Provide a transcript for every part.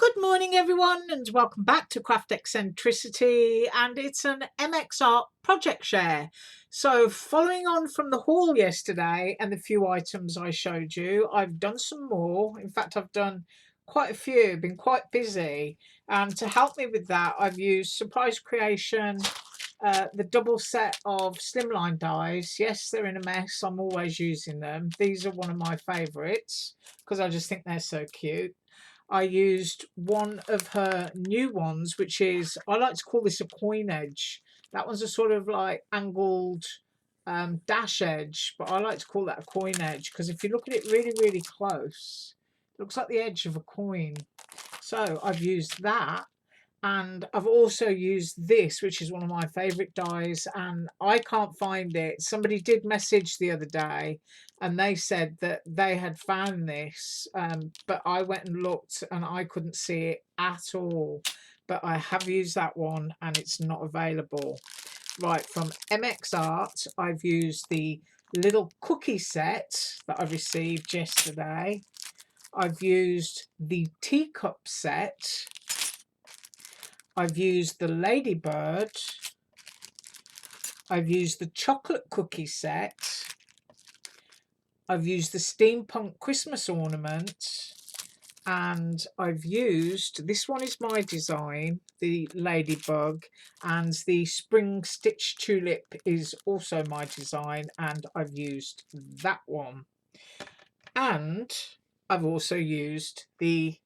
Good morning, everyone, and welcome back to Craft Eccentricity. And it's an MX Art project share. So, following on from the haul yesterday and the few items I showed you, I've done some more. In fact, I've done quite a few, been quite busy. And to help me with that, I've used Surprise Creation, the double set of slimline dies. Yes, they're in a mess. I'm always using them. These are one of my favourites because I just think they're so cute. I used one of her new ones, which is, I like to call this a coin edge. That one's a sort of like angled dash edge, but I like to call that a coin edge because if you look at it really, really close, it looks like the edge of a coin. So I've used that. And I've also used this, which is one of my favorite dies, and I can't find it. Somebody did message the other day and they said that they had found this, but I went and looked and I couldn't see it at all. But I have used that one and it's not available. Right, from MX Art, I've used the little cookie set that I received yesterday. I've used the teacup set. I've used the Ladybird. I've used the chocolate cookie set. I've used the steampunk Christmas ornament. And I've used, this one is my design, the Ladybug, and the spring stitch tulip is also my design, and I've used that one. And I've also used the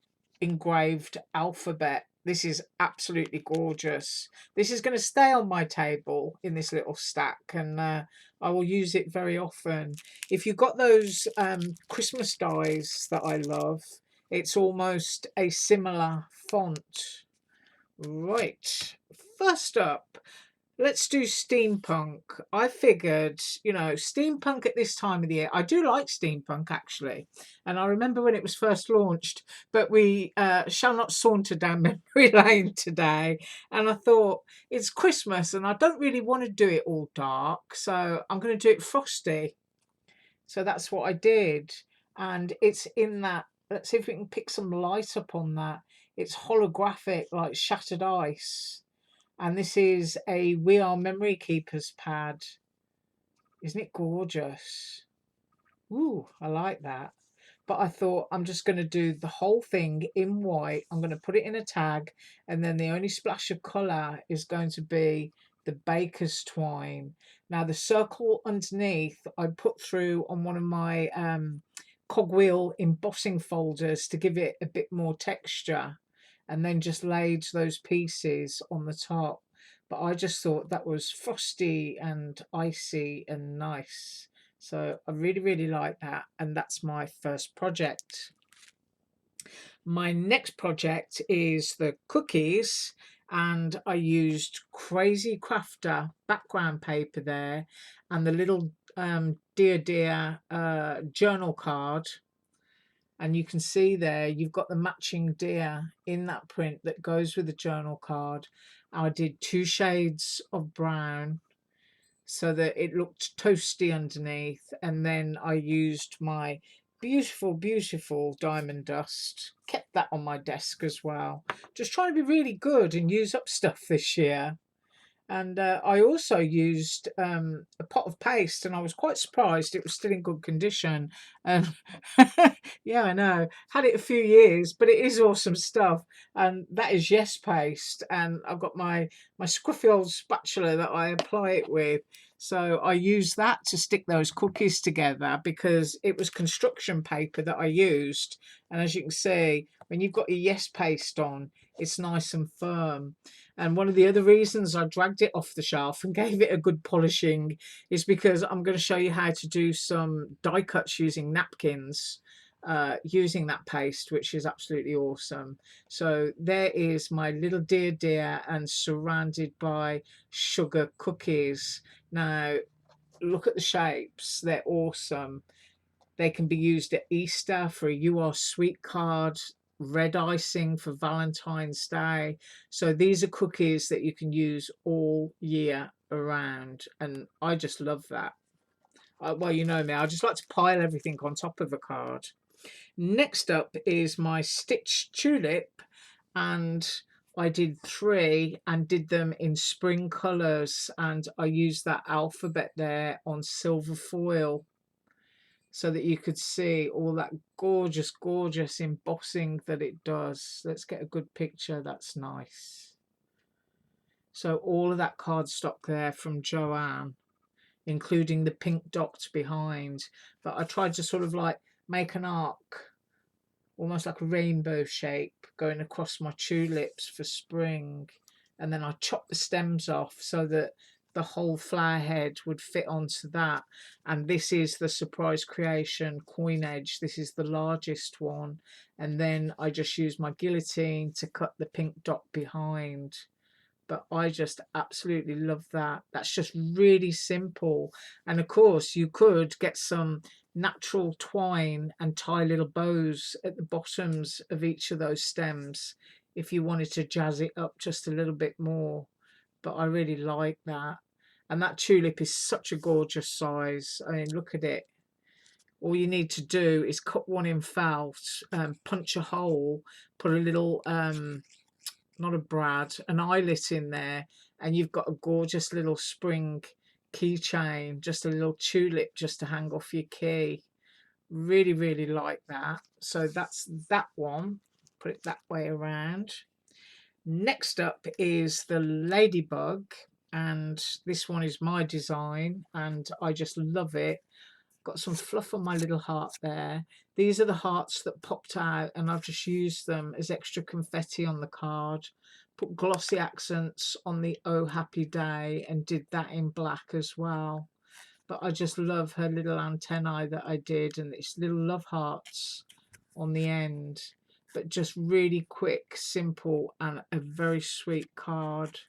engraved alphabet. This is absolutely gorgeous. This is going to stay on my table in this little stack, and I will use it very often. If you've got those Christmas dies that I love, it's almost a similar font. Right, first up, let's do steampunk. I figured, steampunk at this time of the year. I do like steampunk actually, and I remember when it was first launched. But we shall not saunter down memory lane today. And I thought it's Christmas, and I don't really want to do it all dark, so I'm going to do it frosty. So that's what I did, and it's in that. Let's see if we can pick some light up on that. It's holographic, like shattered ice. And this is a We Are Memory Keepers pad. Isn't it gorgeous? Ooh, I like that. But I thought I'm just going to do the whole thing in white. I'm going to put it in a tag, and then the only splash of colour is going to be the baker's twine. Now the circle underneath I put through on one of my cogwheel embossing folders to give it a bit more texture, and then just laid those pieces on the top. But I just thought that was frosty and icy and nice. So I really, really like that. And that's my first project. My next project is the cookies. And I used Crazy Crafter background paper there and the little Dear journal card. And you can see there you've got the matching deer in that print that goes with the journal card. I did 2 shades of brown so that it looked toasty underneath, and then I used my beautiful diamond dust, kept that on my desk as well, just trying to be really good and use up stuff this year. And I also used a pot of paste, and I was quite surprised it was still in good condition. And yeah, I know, had it a few years, but it is awesome stuff. And that is Yes paste, and I've got my scruffy old spatula that I apply it with. So I use that to stick those cookies together because it was construction paper that I used. And as you can see, when you've got your Yes paste on, it's nice and firm. And one of the other reasons I dragged it off the shelf and gave it a good polishing is because I'm going to show you how to do some die cuts using napkins, using that paste, which is absolutely awesome. So there is my little dear and surrounded by sugar cookies. Now look at the shapes, they're awesome. They can be used at Easter for a You Are Sweet card, red icing for Valentine's Day. So these are cookies that you can use all year around, and I just love that. Well, you know me, I just like to pile everything on top of a card. Next up is my stitch tulip, and I did 3 and did them in spring colours, and I used that alphabet there on silver foil so that you could see all that gorgeous embossing that it does. Let's get a good picture. That's nice. So all of that cardstock there from Joanne, including the pink dots behind. But I tried to sort of like make an arc, almost like a rainbow shape, going across my tulips for spring. And then I chopped the stems off so that the whole flower head would fit onto that. And this is the Surprise Creation coin edge. This is the largest one. And then I just used my guillotine to cut the pink dot behind. But I just absolutely love that. That's just really simple. And of course you could get some natural twine and tie little bows at the bottoms of each of those stems if you wanted to jazz it up just a little bit more. But I really like that. And that tulip is such a gorgeous size. I mean, look at it. All you need to do is cut one in felt, punch a hole, put a little not a brad, an eyelet in there, and you've got a gorgeous little spring keychain, just a little tulip just to hang off your key. Really like that. So that's that one. Put it that way around. Next up is the Ladybug, and this one is my design and I just love it. Got some fluff on my little heart there. These are the hearts that popped out, and I've just used them as extra confetti on the card. Put glossy accents on the Oh Happy Day and did that in black as well. But I just love her little antennae that I did, and it's little love hearts on the end. But just really quick, simple, and a very sweet card.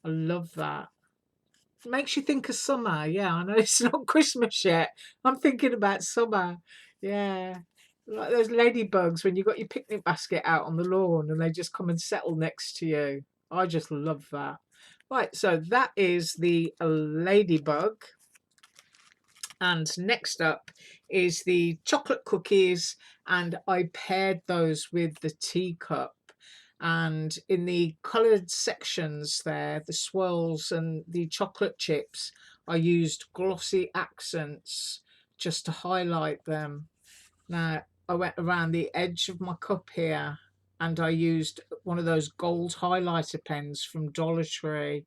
I love that. Makes you think of summer. Yeah, I know it's not Christmas yet. I'm thinking about summer. Yeah. Like those ladybugs when you got your picnic basket out on the lawn and they just come and settle next to you. I just love that. Right, so that is the ladybug. And next up is the chocolate cookies, and I paired those with the teacup. And in the coloured sections there, the swirls and the chocolate chips, I used glossy accents just to highlight them. Now I went around the edge of my cup here and I used one of those gold highlighter pens from Dollar Tree,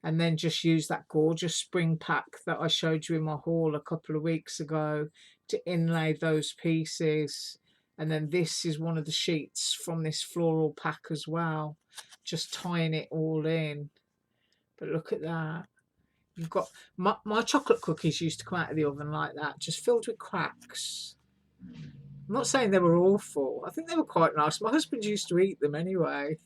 and then just used that gorgeous spring pack that I showed you in my haul a couple of weeks ago to inlay those pieces. And then this is one of the sheets from this floral pack as well, just tying it all in. But look at that. You've got my chocolate cookies used to come out of the oven like that, just filled with cracks. I'm not saying they were awful. I think they were quite nice. My husband used to eat them anyway.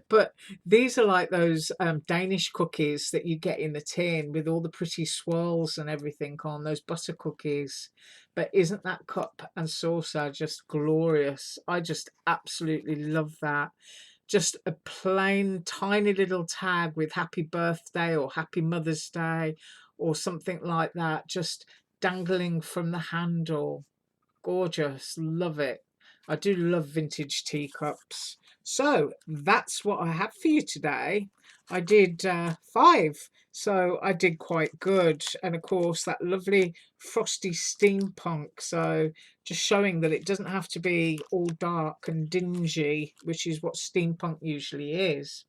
But these are like those Danish cookies that you get in the tin with all the pretty swirls and everything on, those butter cookies. But isn't that cup and saucer just glorious? I just absolutely love that. Just a plain tiny little tag with happy birthday or happy Mother's Day or something like that, just dangling from the handle. Gorgeous, love it. I do love vintage teacups. So that's what I have for you today. I did 5, so I did quite good. And of course that lovely frosty steampunk, so just showing that it doesn't have to be all dark and dingy, which is what steampunk usually is.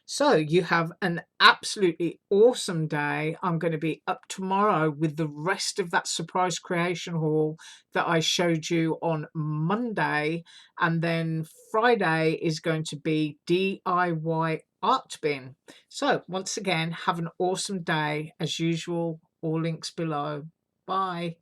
So you have an absolutely awesome day. I'm going to be up tomorrow with the rest of that surprise creation haul that I showed you on Monday. And then Friday is going to be DIY art bin. So once again, have an awesome day. As usual, all links below. Bye.